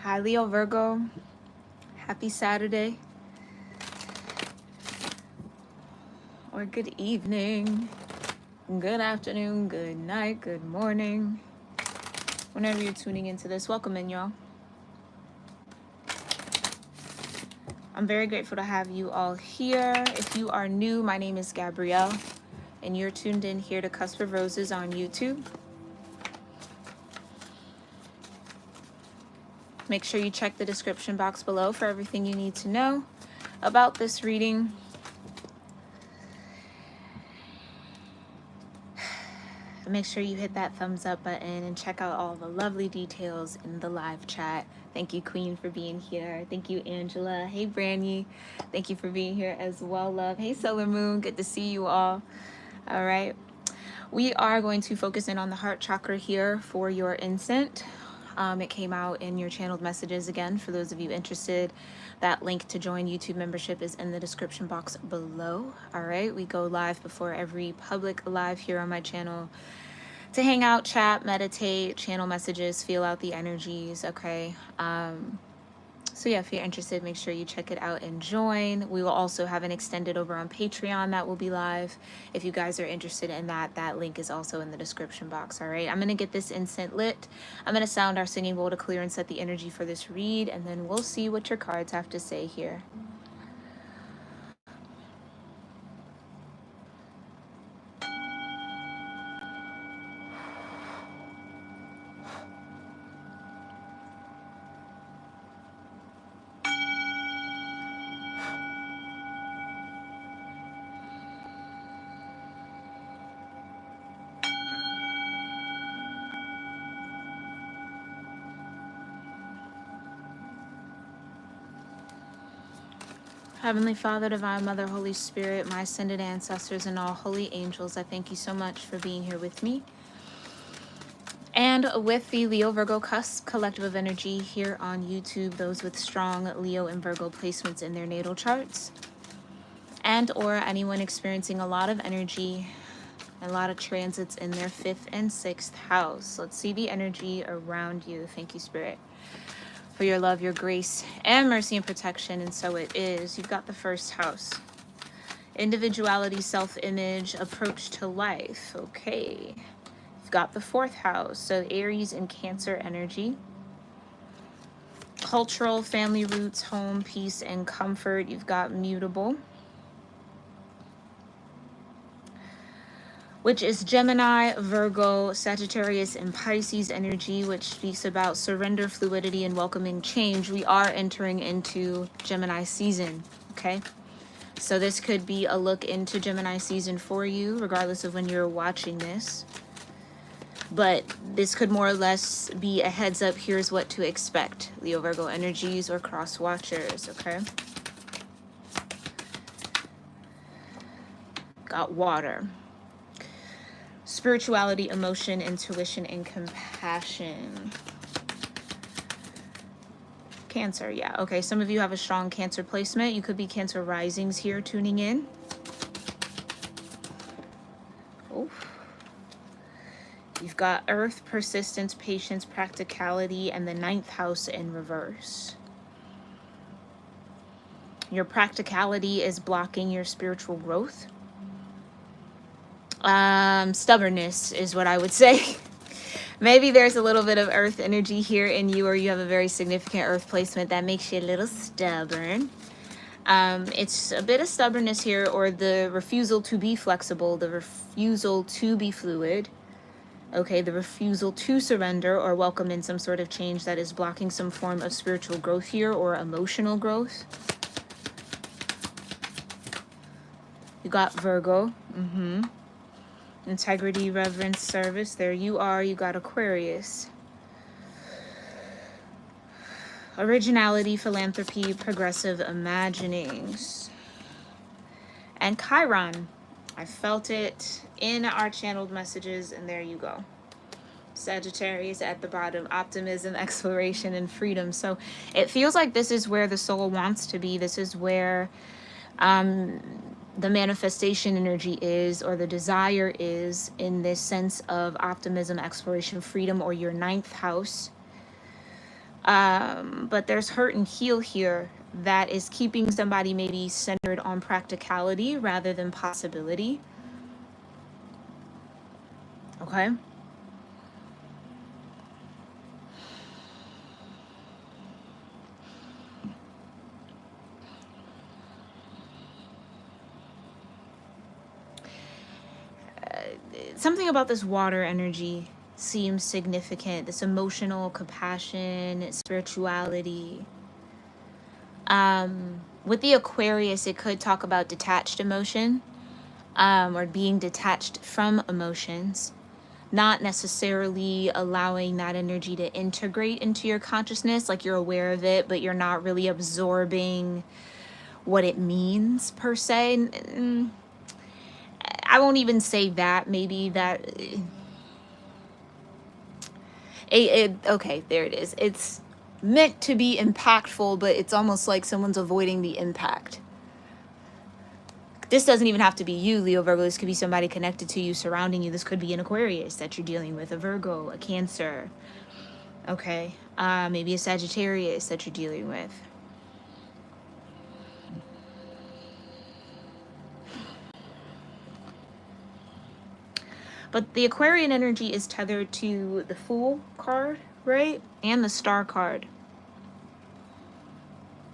Hi, Leo-Virgo. Happy Saturday. Or good evening. Good afternoon. Good night. Good morning. Whenever you're tuning into this, welcome in, y'all. I'm very grateful to have you all here. If you are new, my name is Gabrielle, and you're tuned in here to Cusp of Roses on YouTube. Make sure you check the description box below for everything you need to know about this reading. Make sure you hit that thumbs up button and check out all the lovely details in the live chat. Thank you, Queen, for being here. Thank you, Angela. Hey, Brandy. Thank you for being here as well, love. Hey, Solar Moon. Good to see you all. All right. We are going to focus in on the heart chakra here for your incense. It came out in your channeled messages again. For those of you interested, that link to join YouTube membership is in the description box below. All right, we go live before every public live here on my channel to hang out, chat, meditate, channel messages, feel out the energies. Okay. So yeah, if you're interested, make sure you check it out and join. We will also have an extended over on Patreon that will be live. If you guys are interested in that, that link is also in the description box. All right, I'm going to get this incense lit. I'm going to sound our singing bowl to clear and set the energy for this read, and then we'll see what your cards have to say here. Heavenly Father, Divine Mother, Holy Spirit, my ascended ancestors, and all holy angels, I thank you so much for being here with me and with the Leo-Virgo cusp collective of energy here on YouTube, those with strong Leo and Virgo placements in their natal charts, and or anyone experiencing a lot of energy, a lot of transits in their 5th and 6th house. Let's see the energy around you. Thank you, Spirit, for your love, your grace, and mercy and protection. And so it is. You've got the 1st house. Individuality, self-image, approach to life. Okay. You've got the 4th house. So Aries and Cancer energy. Cultural, family roots, home, peace, and comfort. You've got mutable, which is Gemini, Virgo, Sagittarius, and Pisces energy, which speaks about surrender, fluidity, and welcoming change. We are entering into Gemini season, okay? So this could be a look into Gemini season for you, regardless of when you're watching this. But this could more or less be a heads up, here's what to expect. Leo Virgo energies or cross watchers, okay? Got water. Spirituality, emotion, intuition, and compassion. Cancer, yeah. Okay, some of you have a strong Cancer placement. You could be Cancer risings here tuning in. Oh. You've got Earth, persistence, patience, practicality, and the 9th house in reverse. Your practicality is blocking your spiritual growth. Stubbornness is what I would say. Maybe there's a little bit of Earth energy here in you, or you have a very significant Earth placement that makes you a little stubborn. It's a bit of stubbornness here, or the refusal to be flexible, the refusal to be fluid. Okay, the refusal to surrender or welcome in some sort of change that is blocking some form of spiritual growth here or emotional growth. You got Virgo. Integrity, reverence, service. There you are. You got Aquarius. Originality, philanthropy, progressive imaginings. And Chiron. I felt it in our channeled messages, and there you go. Sagittarius at the bottom, optimism, exploration, and freedom. So it feels like this is where the soul wants to be. This is where the manifestation energy is, or the desire is, in this sense of optimism, exploration, freedom, or your 9th house. But there's hurt and heal here that is keeping somebody maybe centered on practicality rather than possibility. Okay. Something about this water energy seems significant. This emotional compassion, spirituality. With the Aquarius, it could talk about detached emotion, or being detached from emotions, not necessarily allowing that energy to integrate into your consciousness. Like, you're aware of it, but you're not really absorbing what it means per se. I won't even say that. Maybe that okay, there it is. It's meant to be impactful, but it's almost like someone's avoiding the impact. This doesn't even have to be you, Leo Virgo. This could be somebody connected to you, surrounding you. This could be an Aquarius that you're dealing with, a Virgo, a Cancer. Okay. Maybe a Sagittarius that you're dealing with. But the Aquarian energy is tethered to the Fool card, right? And the Star card.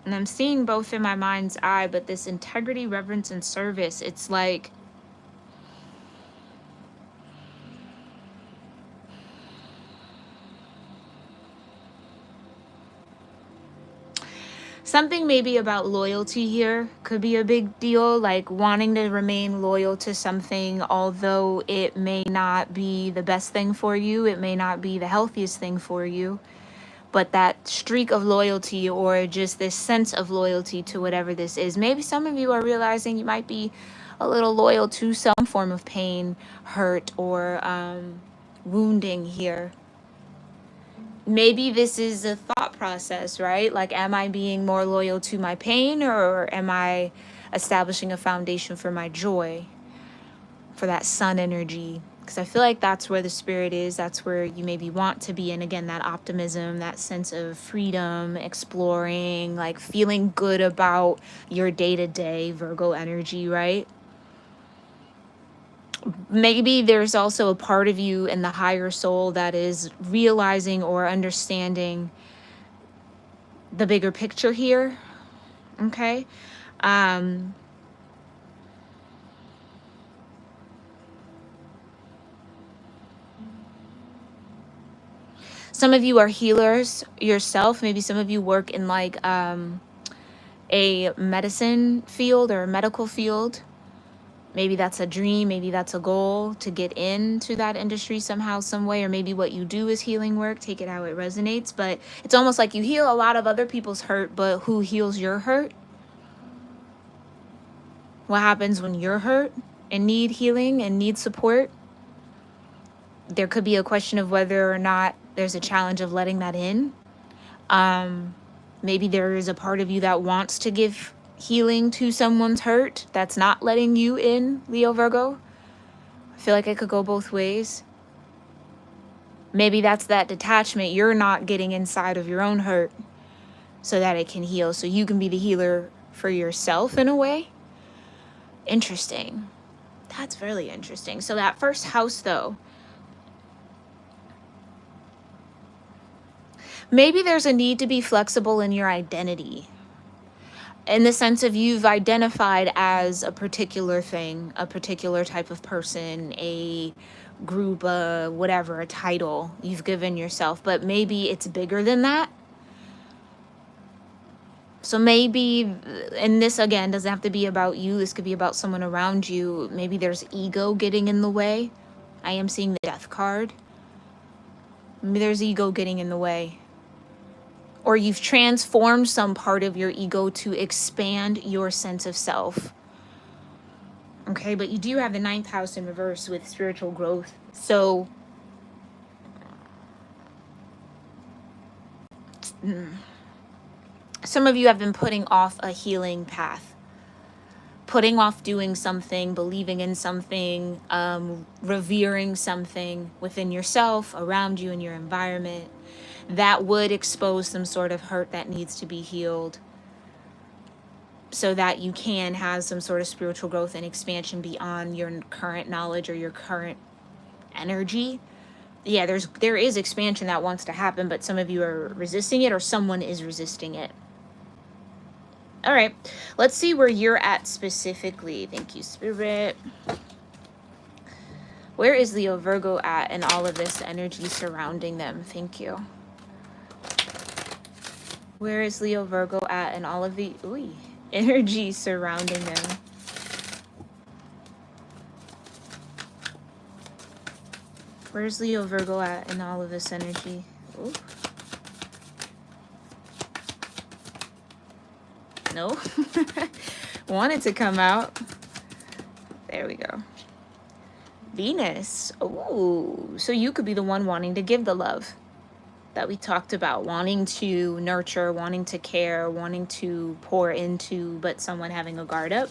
And I'm seeing both in my mind's eye, but this integrity, reverence, and service, it's like something maybe about loyalty here could be a big deal, like wanting to remain loyal to something, although it may not be the best thing for you, it may not be the healthiest thing for you. But that streak of loyalty, or just this sense of loyalty to whatever this is. Maybe some of you are realizing you might be a little loyal to some form of pain, hurt, or wounding here. Maybe this is a thought process, right? Like, am I being more loyal to my pain, or am I establishing a foundation for my joy, for that sun energy? Because I feel like that's where the spirit is. That's where you maybe want to be. And again, that optimism, that sense of freedom, exploring, like feeling good about your day-to-day Virgo energy, right? Maybe there's also a part of you in the higher soul that is realizing or understanding the bigger picture here. Okay. Some of you are healers yourself. Maybe some of you work in like a medicine field or a medical field. Maybe that's a dream. Maybe that's a goal to get into that industry somehow, some way. Or maybe what you do is healing work. Take it how it resonates. But it's almost like you heal a lot of other people's hurt, but who heals your hurt? What happens when you're hurt and need healing and need support? There could be a question of whether or not there's a challenge of letting that in. Maybe there is a part of you that wants to give healing to someone's hurt that's not letting you in, Leo Virgo. I feel like it could go both ways. Maybe that's that detachment. You're not getting inside of your own hurt so that it can heal, so you can be the healer for yourself in a way. Interesting. That's really interesting. So that first house, though, maybe there's a need to be flexible in your identity, in the sense of you've identified as a particular thing, a particular type of person, a group, whatever, a title you've given yourself, but maybe it's bigger than that. So maybe, and this again doesn't have to be about you, this could be about someone around you. Maybe there's ego getting in the way. I am seeing the Death card. Maybe there's ego getting in the way. Or you've transformed some part of your ego to expand your sense of self. Okay, but you do have the 9th house in reverse with spiritual growth. So some of you have been putting off a healing path, putting off doing something, believing in something, revering something within yourself, around you, in your environment. that would expose some sort of hurt that needs to be healed, so that you can have some sort of spiritual growth and expansion beyond your current knowledge or your current energy. Yeah, there is expansion that wants to happen, but some of you are resisting it, or someone is resisting it. All right, let's see where you're at specifically. Thank you, Spirit. Where is Leo Virgo at in all of this energy surrounding them? Thank you. Where is Leo Virgo at in all of the energy surrounding them? Where's Leo Virgo at in all of this energy? Ooh. No. Wanted to come out. There we go. Venus. Oh, so you could be the one wanting to give the love that we talked about, wanting to nurture, wanting to care, wanting to pour into, but someone having a guard up.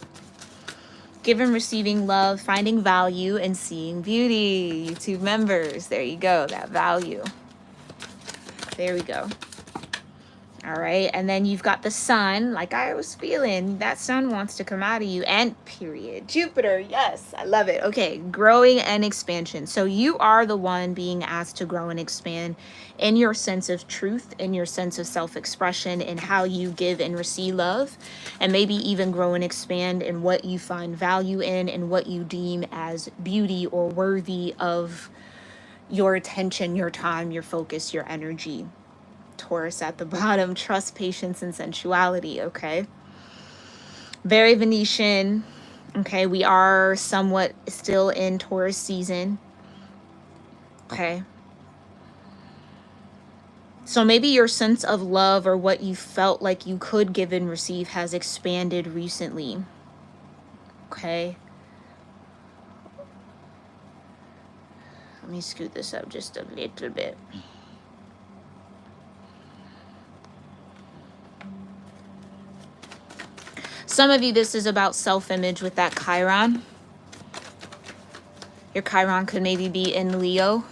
Giving, receiving love, finding value, and seeing beauty. YouTube members, there you go, that value. There we go. All right, and then you've got the sun, like I was feeling. That sun wants to come out of you, and period. Jupiter, yes, I love it. Okay, growing and expansion. So you are the one being asked to grow and expand in your sense of truth, in your sense of self-expression, in how you give and receive love, and maybe even grow and expand in what you find value in and what you deem as beauty or worthy of your attention, your time, your focus, your energy. Taurus at the bottom, trust, patience, and sensuality. Okay, very Venetian. Okay, we are somewhat still in Taurus season. Okay, so maybe your sense of love, or what you felt like you could give and receive, has expanded recently. Okay, let me scoot this up just a little bit. Some of you, this is about self-image with that Chiron. Your Chiron could maybe be in Leo.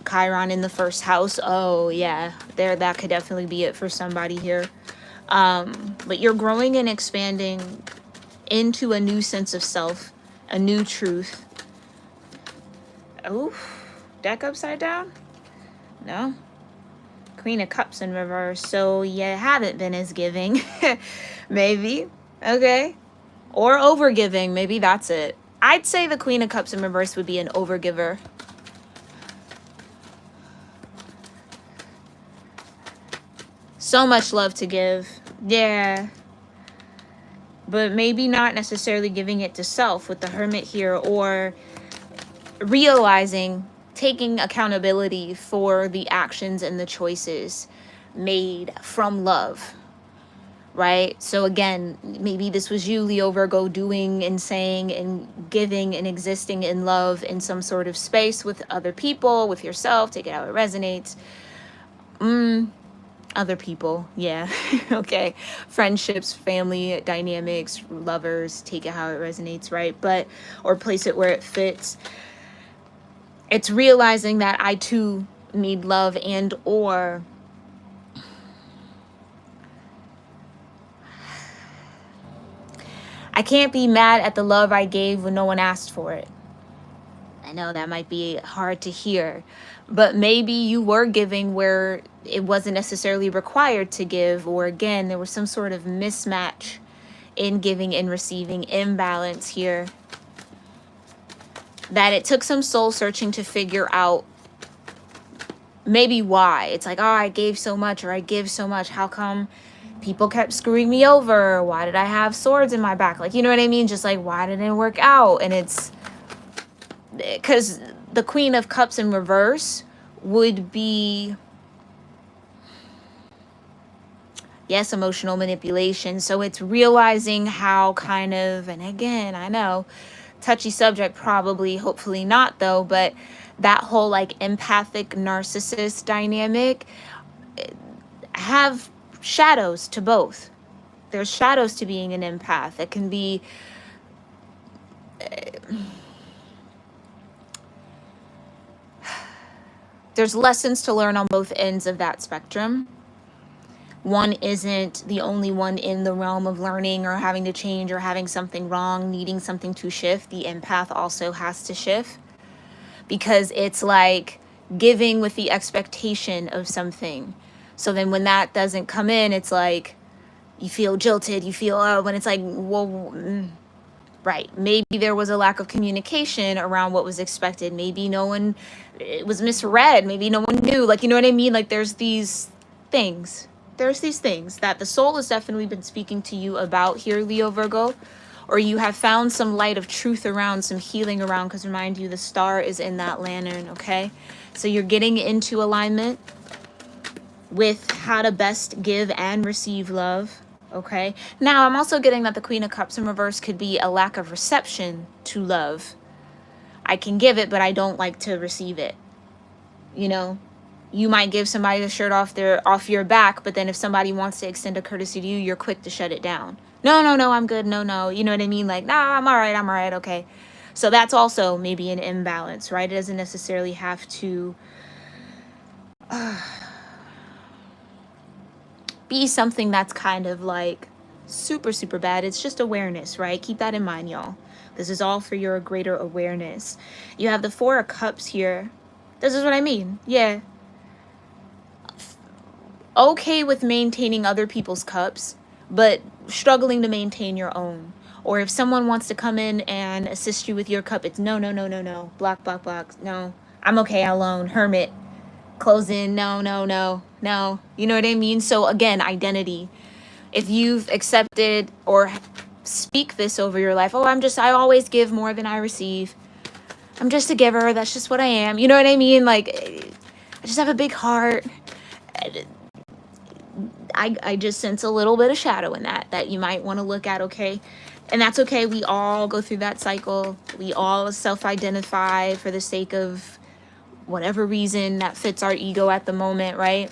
Chiron in the first house. Oh, yeah. That could definitely be it for somebody here. But you're growing and expanding into a new sense of self, a new truth. Oh, deck upside down? No. Queen of Cups in reverse. So you haven't been as giving. Maybe. Okay. Or overgiving. Maybe that's it. I'd say the Queen of Cups in reverse would be an overgiver. So much love to give. Yeah. But maybe not necessarily giving it to self with the Hermit here, or realizing, taking accountability for the actions and the choices made from love, right? So again, maybe this was you, Leo Virgo, doing and saying and giving and existing in love in some sort of space with other people, with yourself. Take it how it resonates. Other people, yeah. Okay, friendships, family dynamics, lovers, take it how it resonates, right? But, or place it where it fits. It's realizing that I too need love, and or I can't be mad at the love I gave when no one asked for it. I know that might be hard to hear, but maybe you were giving where it wasn't necessarily required to give, or again, there was some sort of mismatch in giving and receiving, imbalance here, that it took some soul searching to figure out maybe why. It's like, oh, I gave so much, or I give so much. How come people kept screwing me over? Why did I have swords in my back? Like, you know what I mean? Just like, why didn't it work out? And it's because the Queen of Cups in reverse would be, yes, emotional manipulation. So it's realizing how kind of, and again, I know, touchy subject probably, hopefully not though, but that whole like empathic narcissist dynamic have shadows to both. There's shadows to being an empath. It can be there's lessons to learn on both ends of that spectrum. One isn't the only one in the realm of learning or having to change or having something wrong, needing something to shift. The empath also has to shift, because it's like giving with the expectation of something. So then when that doesn't come in, it's like you feel jilted, you feel, oh, when it's like, whoa, right. Maybe there was a lack of communication around what was expected. Maybe no one, it was misread. Maybe no one knew. Like, you know what I mean? Like, there's these things. There's these things that the soul has definitely been speaking to you about here, Leo Virgo, or you have found some light of truth around, some healing around, because remind you, the star is in that lantern, okay? So you're getting into alignment with how to best give and receive love, okay? Now, I'm also getting that the Queen of Cups in reverse could be a lack of reception to love. I can give it, but I don't like to receive it, you know? You might give somebody the shirt off your back, but then if somebody wants to extend a courtesy to you, you're quick to shut it down. No, I'm good. No. You know what I mean? Like, nah, I'm all right. Okay. So that's also maybe an imbalance, right? It doesn't necessarily have to be something that's kind of like super, super bad. It's just awareness, right? Keep that in mind, y'all. This is all for your greater awareness. You have the Four of Cups here. This is what I mean. Yeah. Okay with maintaining other people's cups, but struggling to maintain your own. Or if someone wants to come in and assist you with your cup, it's no. Block. No, I'm okay alone. Hermit. Close in. No. You know what I mean? So again, identity. If you've accepted or speak this over your life, I always give more than I receive. I'm just a giver. That's just what I am. You know what I mean? Like, I just have a big heart. I just sense a little bit of shadow in that you might want to look at, okay? And that's okay. We all go through that cycle. We all self-identify for the sake of whatever reason that fits our ego at the moment, right?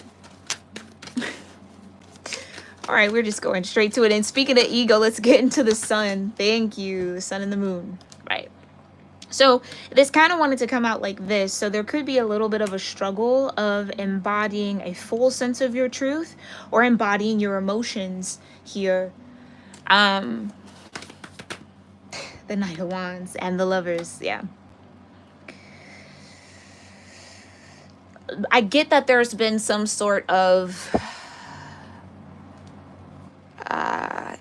All right, we're just going straight to it. And speaking of ego, let's get into the sun. Thank you, the sun and the moon, right? So this kind of wanted to come out like this. So there could be a little bit of a struggle of embodying a full sense of your truth or embodying your emotions here. The Knight of Wands and the Lovers, yeah. I get that there's been some sort of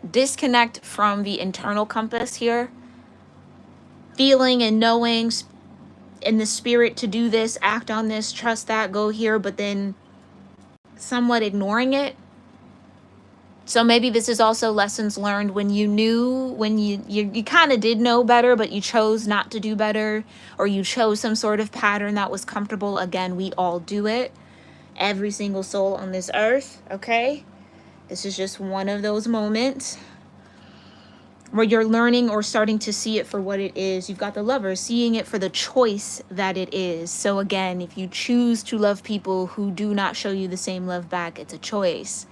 disconnect from the internal compass here. Feeling and knowing in the spirit to do this, act on this, trust that, go here, but then somewhat ignoring it. So maybe this is also lessons learned when you knew, when you kind of did know better, but you chose not to do better, or you chose some sort of pattern that was comfortable. Again, we all do it. Every single soul on this earth, okay? This is just one of those moments where you're learning or starting to see it for what it is. You've got the Lover, seeing it for the choice that it is. So again, if you choose to love people who do not show you the same love back, it's a choice.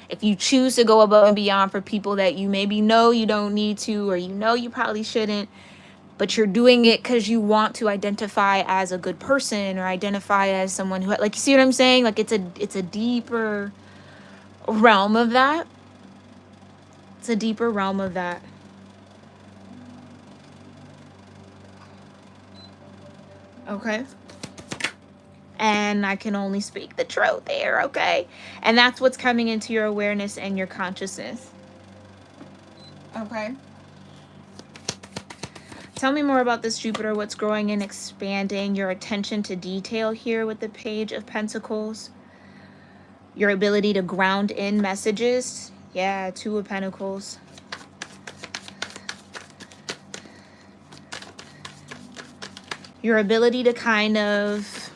If you choose to go above and beyond for people that you maybe know you don't need to, or you know you probably shouldn't, but you're doing it because you want to identify as a good person or identify as someone who, like, you see what I'm saying? Like, it's a deeper realm of that. It's a deeper realm of that. Okay. And I can only speak the truth there, okay? And that's what's coming into your awareness and your consciousness. Okay. Tell me more about this Jupiter, what's growing and expanding, your attention to detail here with the Page of Pentacles. Your ability to ground in messages. Yeah, Two of Pentacles. Your ability to kind of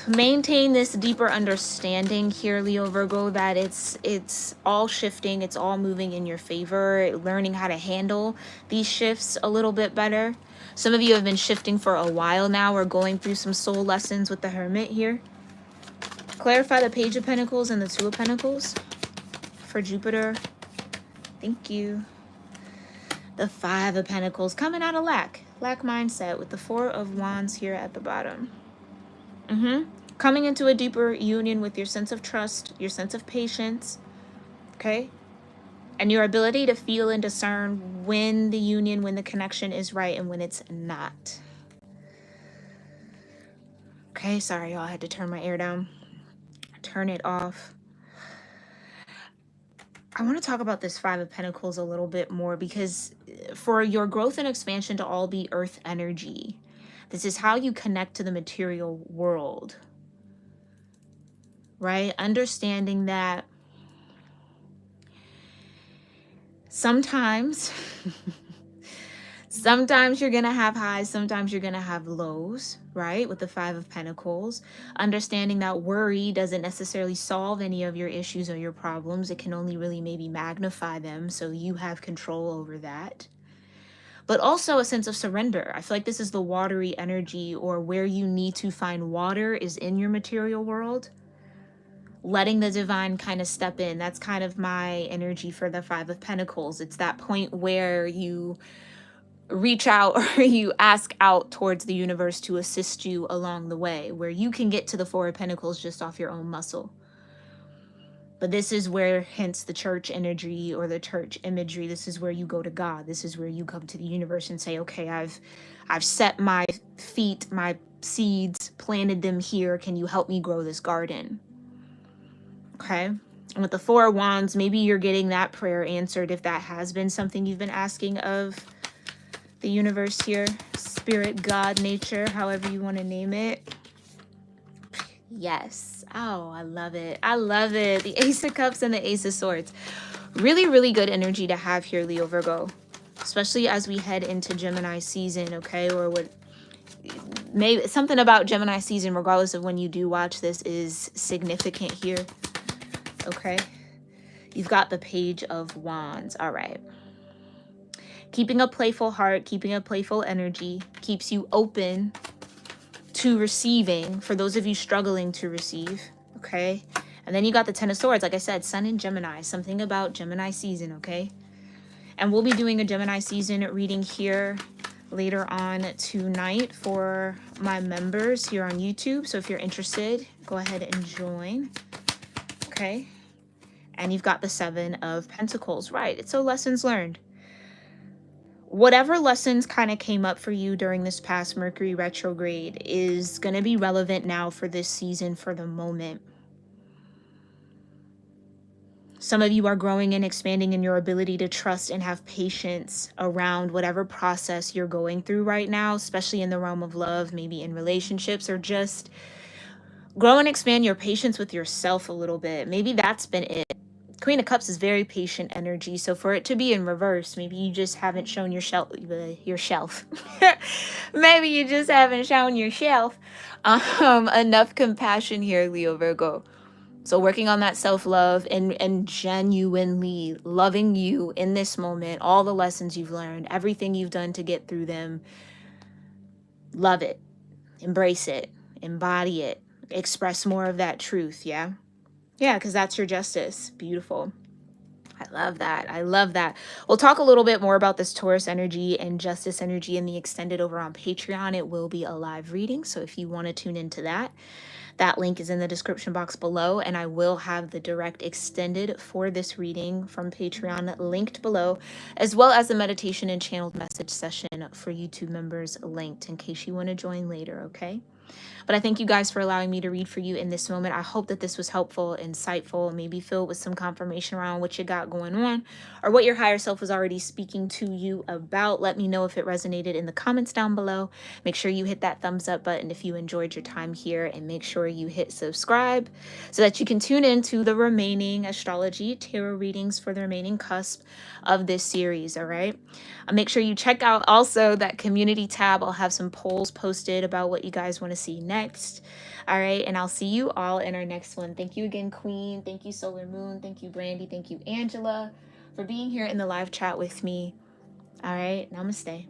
maintain this deeper understanding here, Leo Virgo, that it's all shifting, it's all moving in your favor, learning how to handle these shifts a little bit better. Some of you have been shifting for a while now, or going through some soul lessons with the Hermit here. Clarify the Page of Pentacles and the Two of Pentacles for Jupiter. Thank you. The Five of Pentacles, coming out of lack. Lack mindset with the Four of Wands here at the bottom. Coming into a deeper union with your sense of trust, your sense of patience, okay? And your ability to feel and discern when the union, when the connection is right and when it's not. Okay, sorry, y'all. I had to turn my air down. Turn it off. I want to talk about this Five of Pentacles a little bit more, because for your growth and expansion to all be earth energy, this is how you connect to the material world, right? Understanding that sometimes sometimes you're gonna have highs, sometimes you're gonna have lows, right? With the Five of Pentacles, understanding that worry doesn't necessarily solve any of your issues or your problems. It can only really maybe magnify them, so you have control over that. But also a sense of surrender. I feel like this is the watery energy, or where you need to find water is in your material world. Letting the divine kind of step in. That's kind of my energy for the Five of Pentacles. It's that point where you reach out or you ask out towards the universe to assist you along the way, where you can get to the Four of Pentacles just off your own muscle. But this is where, hence the church energy or the church imagery, this is where you go to God. This is where you come to the universe and say, okay, I've set my feet, my seeds, planted them here. Can you help me grow this garden? Okay. And with the Four of Wands, maybe you're getting that prayer answered if that has been something you've been asking of the universe here. Spirit, God, nature, however you want to name it. Yes. Oh, I love it. I love it. The Ace of Cups and the Ace of Swords. Really, really good energy to have here, Leo Virgo. Especially as we head into Gemini season, okay? Or what, maybe something about Gemini season, regardless of when you do watch this, is significant here. Okay? You've got the Page of Wands. All right. Keeping a playful heart, keeping a playful energy keeps you open to receiving, for those of you struggling to receive, okay? And then you got the Ten of Swords, like I said, Sun in Gemini, something about Gemini season, okay? And we'll be doing a Gemini season reading here later on tonight for my members here on YouTube. So if you're interested, go ahead and join, okay? And you've got the Seven of Pentacles, right? It's so lessons learned. Whatever lessons kind of came up for you during this past Mercury retrograde is going to be relevant now for this season, for the moment. Some of you are growing and expanding in your ability to trust and have patience around whatever process you're going through right now, especially in the realm of love, maybe in relationships, or just grow and expand your patience with yourself a little bit. Maybe that's been it. Queen of Cups is very patient energy, so for it to be in reverse, maybe you just haven't shown your shelf. Maybe you just haven't shown yourself enough compassion here, Leo Virgo. So working on that self-love and genuinely loving you in this moment, all the lessons you've learned, everything you've done to get through them, love it, embrace it, embody it, express more of that truth, yeah? Yeah, because that's your justice. Beautiful. I love that. I love that. We'll talk a little bit more about this Taurus energy and justice energy in the extended over on Patreon. It will be a live reading, so if you want to tune into that, that link is in the description box below, and I will have the direct extended for this reading from Patreon linked below, as well as the meditation and channeled message session for YouTube members linked in case you want to join later, okay? But I thank you guys for allowing me to read for you in this moment. I hope that this was helpful, insightful, maybe filled with some confirmation around what you got going on or what your higher self was already speaking to you about. Let me know if it resonated in the comments down below. Make sure you hit that thumbs up button if you enjoyed your time here, and make sure you hit subscribe so that you can tune into the remaining astrology tarot readings for the remaining cusp of this series, all right? Make sure you check out also that community tab. I'll have some polls posted about what you guys want to see next. All right, and I'll see you all in our next one. Thank you again, Queen. Thank you, Solar Moon. Thank you, Brandy. Thank you, Angela, for being here in the live chat with me. All right, namaste.